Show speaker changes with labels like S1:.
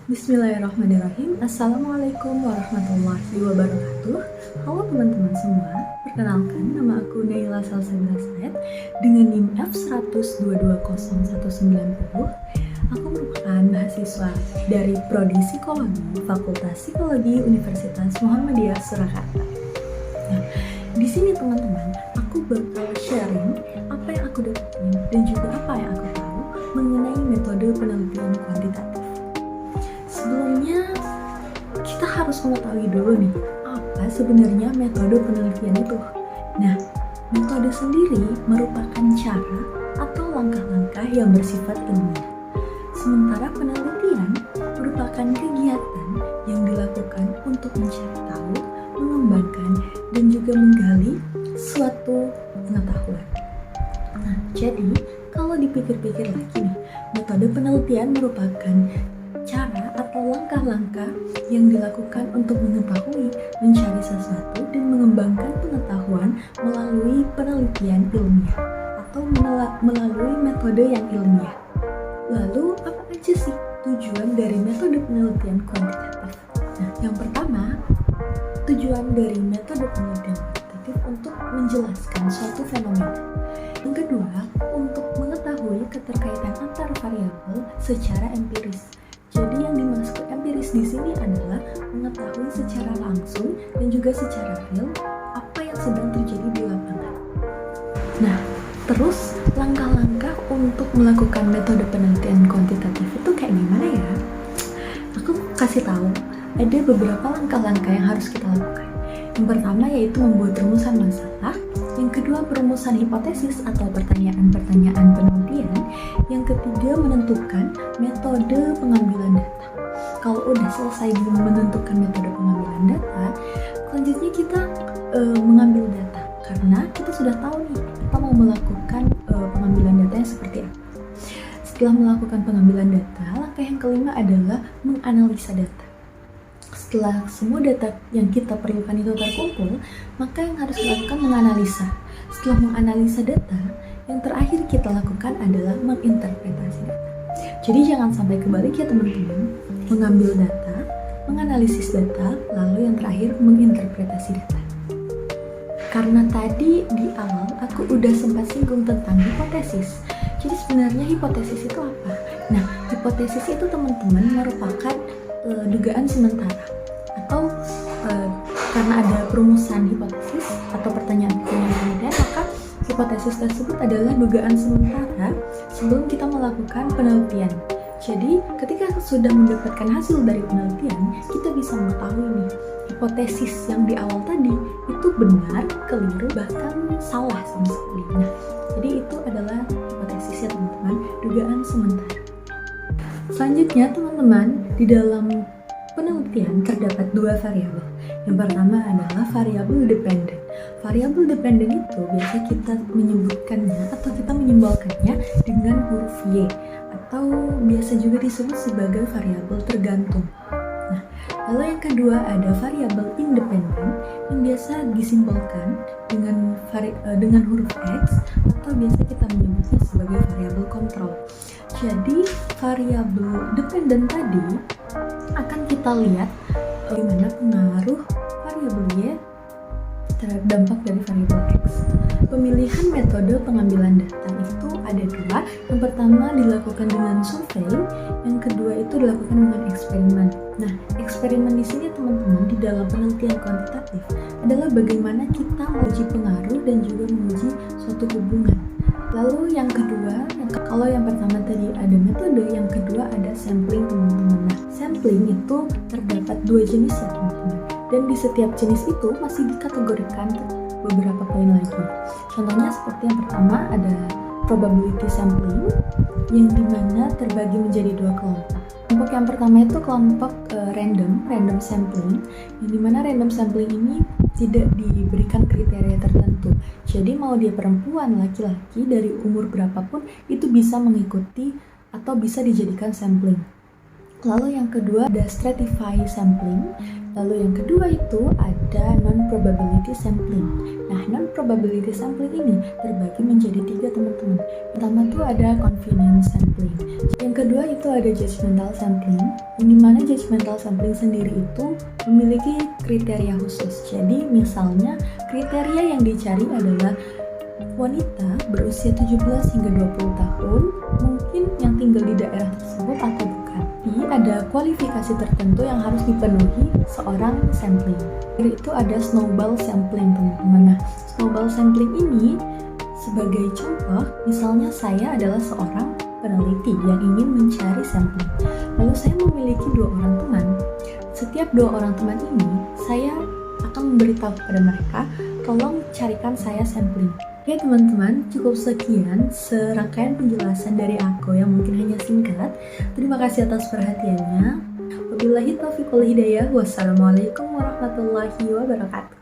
S1: Bismillahirrahmanirrahim. Assalamualaikum warahmatullahi wabarakatuh. Halo teman-teman semua, perkenalkan nama aku Naila Salsabila Said dengan NIM F1022010. Aku merupakan mahasiswa dari Prodi Psikologi Fakultas Psikologi Universitas Muhammadiyah Surakarta. Nah, di sini teman-teman, aku bakal sharing apa yang aku dapetin dan juga apa yang aku tahu mengenai metode penelitian kuantitatif. Sebelumnya, kita harus mengetahui dulu nih, apa sebenarnya metode penelitian itu. Nah, metode sendiri merupakan cara atau langkah-langkah yang bersifat ilmiah. Sementara penelitian merupakan kegiatan yang dilakukan untuk mencari tahu, mengembangkan, dan juga menggali suatu pengetahuan. Nah, jadi kalau dipikir-pikir lagi nih, metode penelitian merupakan cara atau langkah-langkah yang dilakukan untuk mengetahui, mencari sesuatu, dan mengembangkan pengetahuan melalui penelitian ilmiah atau melalui metode yang ilmiah. Lalu, apa aja sih tujuan dari metode penelitian kuantitatif? Nah, yang pertama, tujuan dari metode penelitian kuantitatif untuk menjelaskan suatu fenomena. Yang kedua, untuk mengetahui keterkaitan antar variabel secara empiris. Jadi yang dimaksud empiris di sini adalah mengetahui secara langsung dan juga secara real apa yang sedang terjadi di lapangan. Nah, terus langkah-langkah untuk melakukan metode penelitian kuantitatif itu kayak gimana ya? Aku kasih tahu, ada beberapa langkah-langkah yang harus kita lakukan. Yang pertama yaitu membuat rumusan masalah. Yang kedua, perumusan hipotesis atau pertanyaan-pertanyaan penelitian. Yang ketiga, menentukan metode pengambilan data. Kalau udah selesai menentukan metode pengambilan data, selanjutnya kita mengambil data. Karena kita sudah tahu nih, kita mau melakukan pengambilan datanya seperti apa. Setelah melakukan pengambilan data, langkah yang kelima adalah menganalisa data. Setelah semua data yang kita perlukan itu terkumpul, maka yang harus dilakukan menganalisa. Setelah menganalisa data, yang terakhir kita lakukan adalah menginterpretasi data. Jadi jangan sampai kebalik ya teman-teman. Mengambil data, menganalisis data, lalu yang terakhir menginterpretasi data. Karena tadi di awal aku udah sempat singgung tentang hipotesis. Jadi sebenarnya hipotesis itu apa? Nah, hipotesis itu teman-teman merupakan dugaan sementara atau karena ada perumusan hipotesis atau pertanyaan-pertanyaan penelitian, maka hipotesis tersebut adalah dugaan sementara sebelum kita melakukan penelitian. Jadi ketika sudah mendapatkan hasil dari penelitian, kita bisa mengetahui nih hipotesis yang di awal tadi itu benar, keliru, bahkan salah sama sekali. Nah, jadi itu adalah hipotesis ya teman-teman, dugaan sementara. Selanjutnya teman-teman, di dalam penelitian terdapat dua variabel. Yang pertama adalah variabel dependen. Variabel dependen itu biasa kita menyebutkannya atau kita menyimbolkannya dengan huruf Y atau biasa juga disebut sebagai variabel tergantung. Nah, lalu yang kedua ada variabel independen yang biasa disimbolkan dengan huruf X atau biasa kita menyebutnya sebagai variabel kontrol. Jadi variabel dependen tadi akan kita lihat bagaimana pengaruh variabel Y terhadap dampak dari variabel X. Pemilihan metode pengambilan data itu ada dua. Yang pertama dilakukan dengan survei, yang kedua itu dilakukan dengan eksperimen. Nah, eksperimen di sini teman-teman di dalam penelitian kuantitatif adalah bagaimana kita menguji pengaruh dan juga menguji suatu hubungan. Lalu yang kedua, kalau yang pertama tadi ada metode, yang kedua ada sampling teman-teman. Nah, sampling itu terdapat dua jenis ya teman-teman. Dan di setiap jenis itu masih dikategorikan beberapa poin lagi. Contohnya seperti yang pertama ada probability sampling yang dimana terbagi menjadi dua kelompok. Kelompok yang pertama itu kelompok random sampling, yang dimana random sampling ini tidak diberikan kriteria tertentu. Jadi mau dia perempuan, laki-laki, dari umur berapapun itu bisa mengikuti atau bisa dijadikan sampling. Lalu yang kedua ada stratify sampling. Lalu yang kedua itu ada non-probability sampling. Nah, non-probability sampling ini terbagi menjadi 3 teman-teman. Pertama tuh ada convenience sampling. Yang kedua itu ada judgmental sampling. Yang dimana judgmental sampling sendiri itu memiliki kriteria khusus. Jadi misalnya kriteria yang dicari adalah wanita berusia 17 hingga 20 tahun, mungkin yang tinggal di daerah tersebut atau bukan. Ada kualifikasi tertentu yang harus dipenuhi seorang sampling. Itu ada snowball sampling, teman-teman. Nah, snowball sampling ini sebagai contoh, misalnya saya adalah seorang peneliti yang ingin mencari sampling. Lalu saya memiliki 2 orang teman. Setiap 2 orang teman ini, saya akan memberitahu kepada mereka, tolong carikan saya sampling. Oke teman-teman, cukup sekian serangkaian penjelasan dari aku yang mungkin hanya singkat. Terima kasih atas perhatiannya. Wabillahi taufiq wal hidayah. Wassalamualaikum warahmatullahi wabarakatuh.